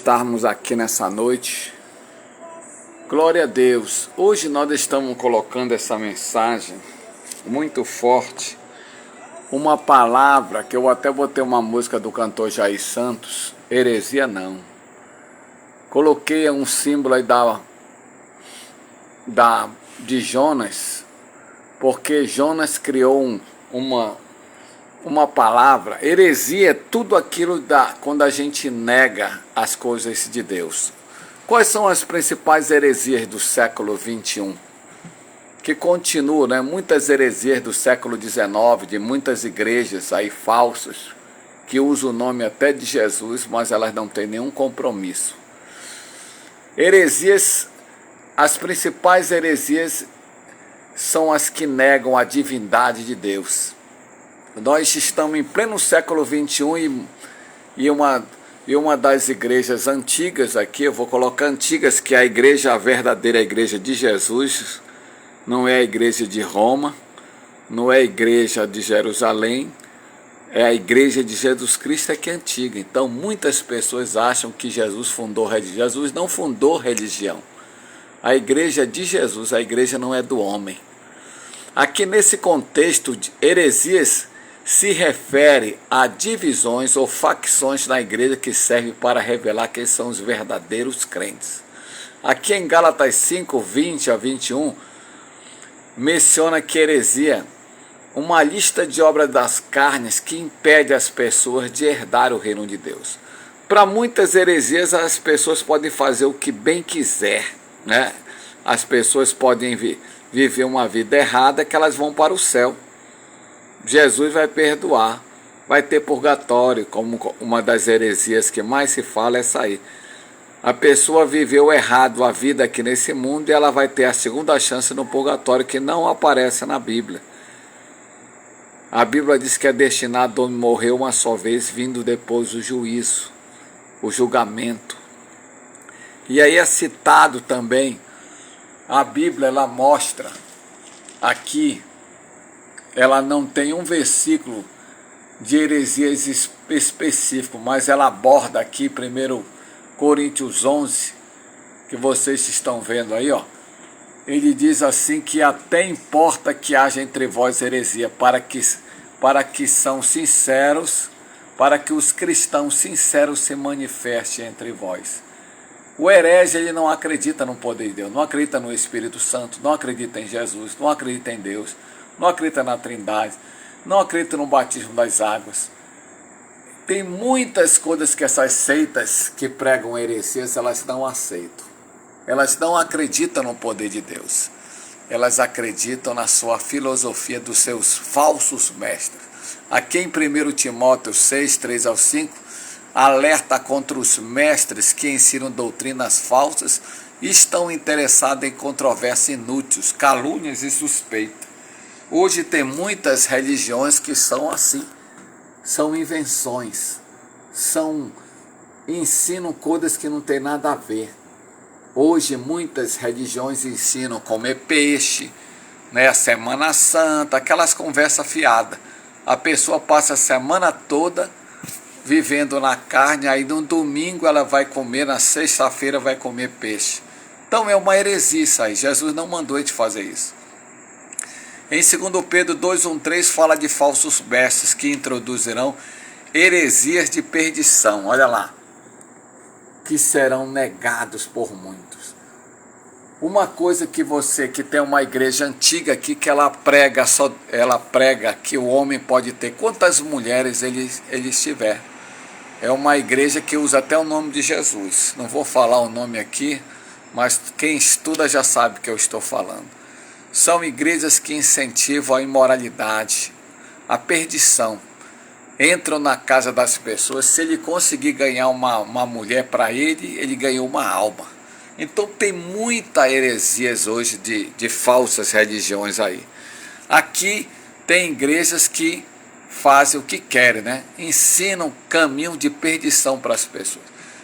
estarmos aqui nessa noite. Glória a Deus. Hoje nós estamos colocando essa mensagem muito forte. Uma palavra que eu até botei uma música do cantor Jair Santos, heresia não. Coloquei um símbolo aí de Jonas, porque Jonas criou uma palavra. Heresia é tudo aquilo quando a gente nega as coisas de Deus. Quais são as principais heresias do século XXI? Que continuam, né? Muitas heresias do século XIX, de muitas igrejas aí falsas, que usam o nome até de Jesus, mas elas não têm nenhum compromisso. Heresias, as principais heresias são as que negam a divindade de Deus. Nós estamos em pleno século XXI e uma das igrejas antigas aqui, eu vou colocar antigas, que é a igreja, a verdadeira igreja de Jesus, não é a igreja de Roma, não é a igreja de Jerusalém, é a igreja de Jesus Cristo que é antiga. Então muitas pessoas acham que Jesus fundou religião. Jesus não fundou religião. A igreja de Jesus, a igreja não é do homem. Aqui nesse contexto de heresias, se refere a divisões ou facções na igreja que servem para revelar quem são os verdadeiros crentes. Aqui em Gálatas 5, 20 a 21, menciona que heresia, uma lista de obras das carnes que impede as pessoas de herdar o reino de Deus. Para muitas heresias, as pessoas podem fazer o que bem quiser, né? As pessoas podem viver uma vida errada que elas vão para o céu. Jesus vai perdoar, vai ter purgatório, como uma das heresias que mais se fala é essa aí. A pessoa viveu errado a vida aqui nesse mundo e ela vai ter a segunda chance no purgatório, que não aparece na Bíblia. A Bíblia diz que é destinado a morrer uma só vez, vindo depois o juízo, o julgamento. E aí é citado também, a Bíblia ela mostra aqui, ela não tem um versículo de heresias específico, mas ela aborda aqui 1 Coríntios 11, que vocês estão vendo aí, ó. Ele diz assim que até importa que haja entre vós heresia, para que são sinceros, para que os cristãos sinceros se manifestem entre vós. O herege, ele não acredita no poder de Deus, não acredita no Espírito Santo, não acredita em Jesus, não acredita em Deus, não acredita na Trindade, não acredita no batismo das águas. Tem muitas coisas que essas seitas que pregam heresias, elas não aceitam. Elas não acreditam no poder de Deus. Elas acreditam na sua filosofia dos seus falsos mestres. Aqui em 1 Timóteo 6, 3 ao 5, alerta contra os mestres que ensinam doutrinas falsas e estão interessados em controvérsias inúteis, calúnias e suspeitas. Hoje tem muitas religiões que são assim, são invenções, ensinam coisas que não tem nada a ver. Hoje muitas religiões ensinam comer peixe, né, a Semana Santa, aquelas conversas fiadas. A pessoa passa a semana toda vivendo na carne, aí no domingo ela vai comer, na sexta-feira vai comer peixe. Então é uma heresia isso aí, Jesus não mandou a gente fazer isso. Em 2 Pedro 2:1-3 fala de falsos mestres que introduzirão heresias de perdição, olha lá, que serão negados por muitos. Uma coisa que você que tem uma igreja antiga aqui, que ela prega que o homem pode ter quantas mulheres ele tiver. É uma igreja que usa até o nome de Jesus. Não vou falar o nome aqui, mas quem estuda já sabe o que eu estou falando. São igrejas que incentivam a imoralidade, a perdição. Entram na casa das pessoas, se ele conseguir ganhar uma mulher para ele, ele ganhou uma alma. Então tem muita heresias hoje de falsas religiões aí. Aqui tem igrejas que fazem o que querem, né? Ensinam caminho de perdição para as pessoas.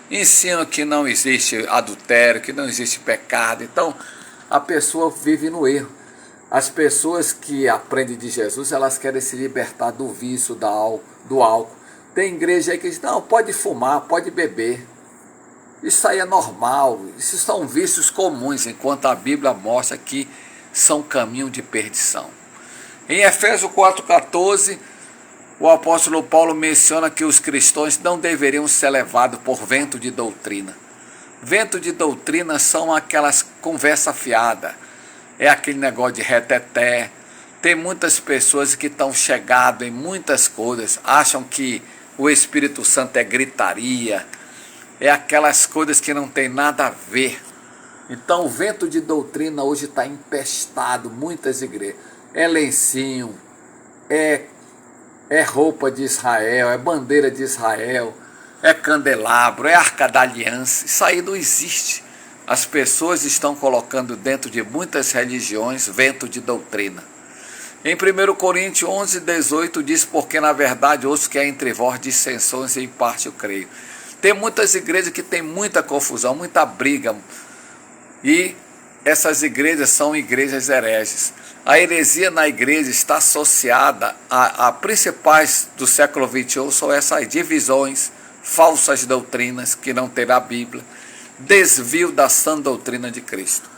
Ensinam que não existe adultério, que não existe pecado. Então a pessoa vive no erro. As pessoas que aprendem de Jesus, elas querem se libertar do vício, do álcool. Tem igreja aí que diz, não, pode fumar, pode beber. Isso aí é normal, isso são vícios comuns, enquanto a Bíblia mostra que são caminho de perdição. Em Efésios 4,14, o apóstolo Paulo menciona que os cristãos não deveriam ser levados por vento de doutrina. Vento de doutrina são aquelas conversa fiada, é aquele negócio de reteté. Tem muitas pessoas que estão chegadas em muitas coisas, acham que o Espírito Santo é gritaria, é aquelas coisas que não tem nada a ver. Então o vento de doutrina hoje está empestado, muitas igrejas. É lencinho, é roupa de Israel, é bandeira de Israel, é candelabro, é arca da aliança. Isso aí não existe. As pessoas estão colocando dentro de muitas religiões vento de doutrina. Em 1 Coríntios 11:18 diz, porque na verdade ouço que há entre vós dissensões e em parte eu creio. Tem muitas igrejas que tem muita confusão, muita briga, e essas igrejas são igrejas hereges. A heresia na igreja está associada a principais do século XXI, são essas divisões, falsas doutrinas que não tem na Bíblia, desvio da sã doutrina de Cristo.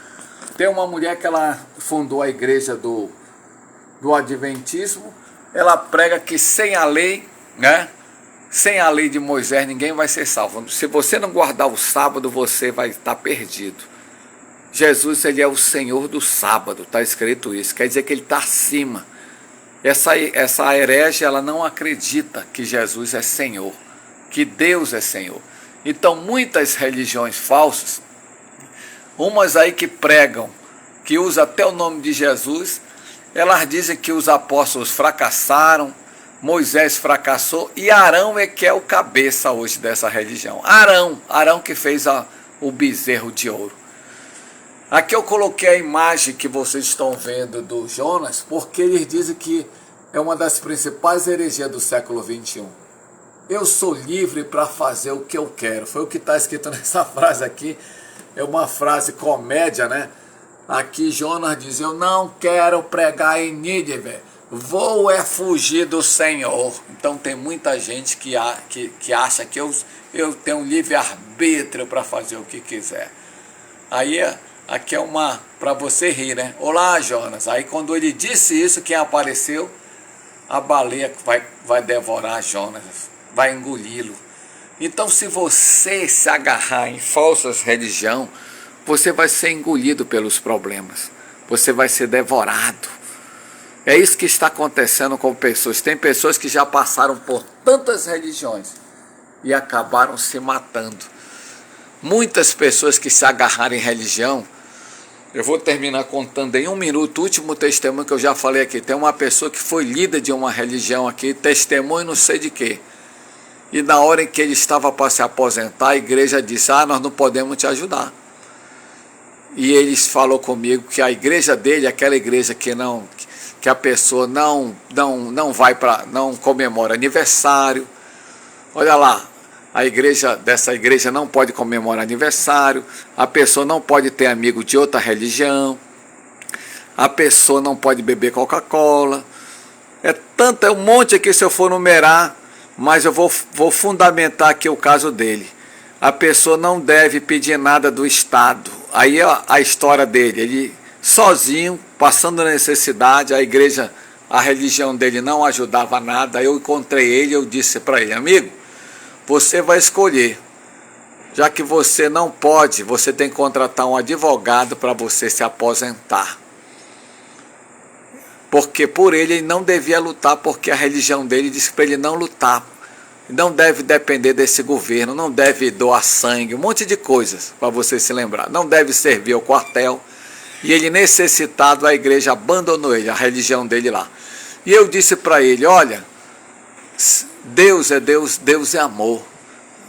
Tem uma mulher que ela fundou a igreja do Adventismo, ela prega que sem a lei, né? Sem a lei de Moisés ninguém vai ser salvo. Se você não guardar o sábado, você vai estar perdido. Jesus, ele é o Senhor do sábado, está escrito isso, quer dizer que ele está acima. Essa herege, ela não acredita que Jesus é Senhor, que Deus é Senhor. Então muitas religiões falsas, umas aí que pregam, que usam até o nome de Jesus, elas dizem que os apóstolos fracassaram, Moisés fracassou, e Arão é que é o cabeça hoje dessa religião. Arão que fez o bezerro de ouro. Aqui eu coloquei a imagem que vocês estão vendo do Jonas, porque eles dizem que é uma das principais heresias do século XXI. Eu sou livre para fazer o que eu quero. Foi o que está escrito nessa frase aqui. É uma frase comédia, né? Aqui Jonas diz, eu não quero pregar em Nínive, vou fugir do Senhor. Então tem muita gente que acha que eu tenho livre-arbítrio para fazer o que quiser. Aí aqui é uma para você rir, né? Olá, Jonas. Aí quando ele disse isso, quem apareceu? A baleia vai devorar Jonas, vai engoli-lo. Então se você se agarrar em falsas religiões, você vai ser engolido pelos problemas, você vai ser devorado. É isso que está acontecendo com pessoas. Tem pessoas que já passaram por tantas religiões e acabaram se matando. Muitas pessoas que se agarraram em religião, eu vou terminar contando em 1 minuto o último testemunho que eu já falei aqui. Tem uma pessoa que foi líder de uma religião aqui, testemunho não sei de quê. E na hora em que ele estava para se aposentar, a igreja disse, nós não podemos te ajudar. E ele falou comigo que a igreja dele, aquela igreja que a pessoa não comemora aniversário. Olha lá, dessa igreja não pode comemorar aniversário, a pessoa não pode ter amigo de outra religião, a pessoa não pode beber Coca-Cola. É um monte aqui se eu for numerar, mas eu vou fundamentar aqui o caso dele. A pessoa não deve pedir nada do Estado. Aí a história dele, ele sozinho, passando necessidade, a religião dele não ajudava nada. Eu encontrei ele, eu disse para ele, amigo, você vai escolher. Já que você não pode, você tem que contratar um advogado para você se aposentar. Porque por ele não devia lutar, porque a religião dele disse para ele não lutar. Não deve depender desse governo, não deve doar sangue, um monte de coisas para você se lembrar. Não deve servir ao quartel. E ele necessitado, a igreja abandonou ele, a religião dele lá. E eu disse para ele, olha, Deus é Deus, Deus é amor.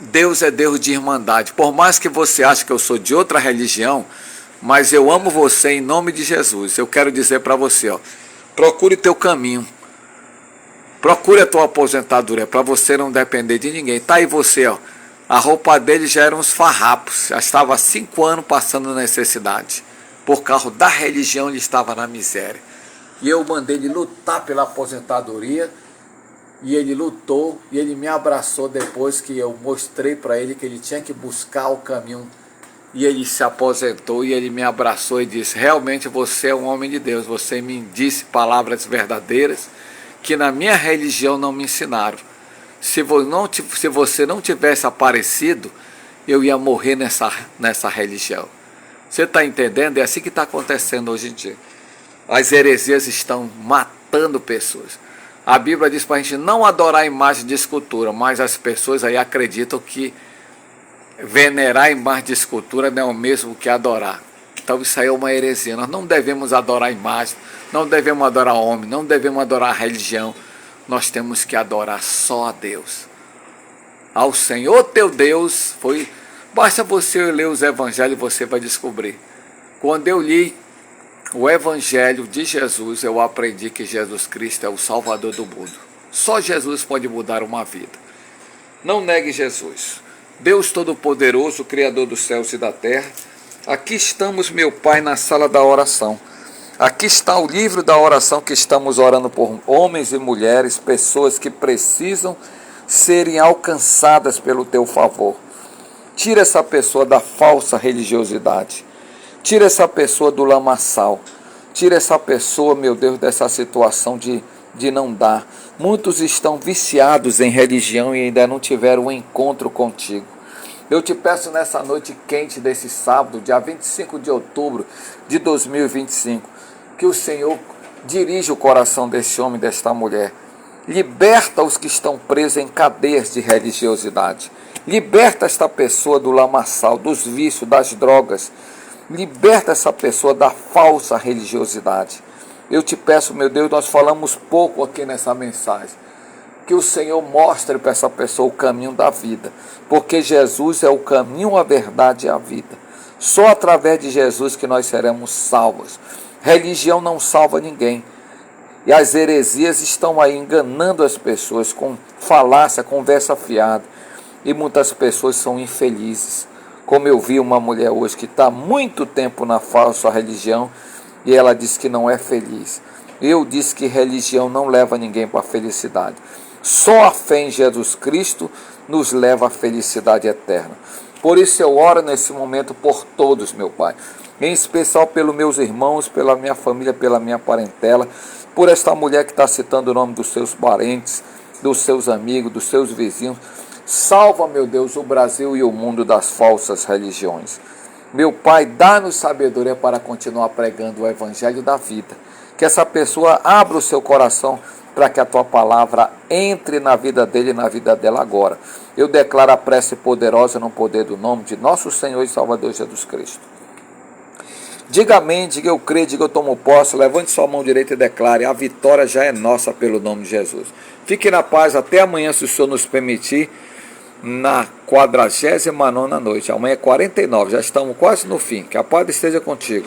Deus é Deus de irmandade. Por mais que você ache que eu sou de outra religião, mas eu amo você em nome de Jesus. Eu quero dizer para você, procure teu caminho. Procure a tua aposentadoria para você não depender de ninguém. Tá aí você, a roupa dele já eram uns farrapos. Já estava há 5 anos passando necessidade. Por causa da religião ele estava na miséria. E eu mandei ele lutar pela aposentadoria. e ele lutou, e ele me abraçou depois que eu mostrei para ele que ele tinha que buscar o caminho. E ele se aposentou e ele me abraçou e disse: realmente você é um homem de Deus, você me disse palavras verdadeiras que na minha religião não me ensinaram. Se você não tivesse aparecido, eu ia morrer nessa religião. Você está entendendo? É assim que está acontecendo hoje em dia. As heresias estão matando pessoas. A Bíblia diz para a gente não adorar a imagem de escultura, mas as pessoas aí acreditam que venerar a imagem de escultura não é o mesmo que adorar. Então isso aí é uma heresia. Nós não devemos adorar a imagem, não devemos adorar homem, não devemos adorar a religião. Nós temos que adorar só a Deus. Ao Senhor teu Deus basta você ler os evangelhos e você vai descobrir. Quando eu li o evangelho de Jesus, eu aprendi que Jesus Cristo é o Salvador do mundo. Só Jesus pode mudar uma vida. Não negue Jesus. Deus Todo-Poderoso, Criador dos céus e da terra, aqui estamos, meu Pai, na sala da oração. Aqui está o livro da oração que estamos orando por homens e mulheres, pessoas que precisam serem alcançadas pelo teu favor. Tira essa pessoa da falsa religiosidade. Tira essa pessoa do lamaçal. Tira essa pessoa, meu Deus, dessa situação de não dar. Muitos estão viciados em religião e ainda não tiveram um encontro contigo. Eu te peço nessa noite quente desse sábado, dia 25 de outubro de 2025, que o Senhor dirija o coração desse homem e desta mulher. Liberta os que estão presos em cadeias de religiosidade. Liberta esta pessoa do lamaçal, dos vícios, das drogas. Liberta essa pessoa da falsa religiosidade. Eu te peço, meu Deus, nós falamos pouco aqui nessa mensagem, que o Senhor mostre para essa pessoa o caminho da vida, porque Jesus é o caminho, a verdade e a vida. Só através de Jesus que nós seremos salvos. Religião não salva ninguém. E as heresias estão aí enganando as pessoas com falácia, conversa fiada. E muitas pessoas são infelizes. Como eu vi uma mulher hoje que está há muito tempo na falsa religião e ela diz que não é feliz. Eu disse que religião não leva ninguém para a felicidade. Só a fé em Jesus Cristo nos leva à felicidade eterna. Por isso eu oro nesse momento por todos, meu Pai. Em especial pelos meus irmãos, pela minha família, pela minha parentela, por esta mulher que está citando o nome dos seus parentes, dos seus amigos, dos seus vizinhos. Salva, meu Deus, o Brasil e o mundo das falsas religiões. Meu Pai, dá-nos sabedoria para continuar pregando o evangelho da vida. Que essa pessoa abra o seu coração para que a tua palavra entre na vida dele e na vida dela agora. Eu declaro a prece poderosa no poder do nome de nosso Senhor e Salvador Jesus Cristo. Diga amém, diga eu creio, diga eu tomo posse, levante sua mão direita e declare: a vitória já é nossa pelo nome de Jesus. Fique na paz, até amanhã, se o Senhor nos permitir, na 49ª noite. Amanhã é 49, já estamos quase no fim. Que a paz esteja contigo.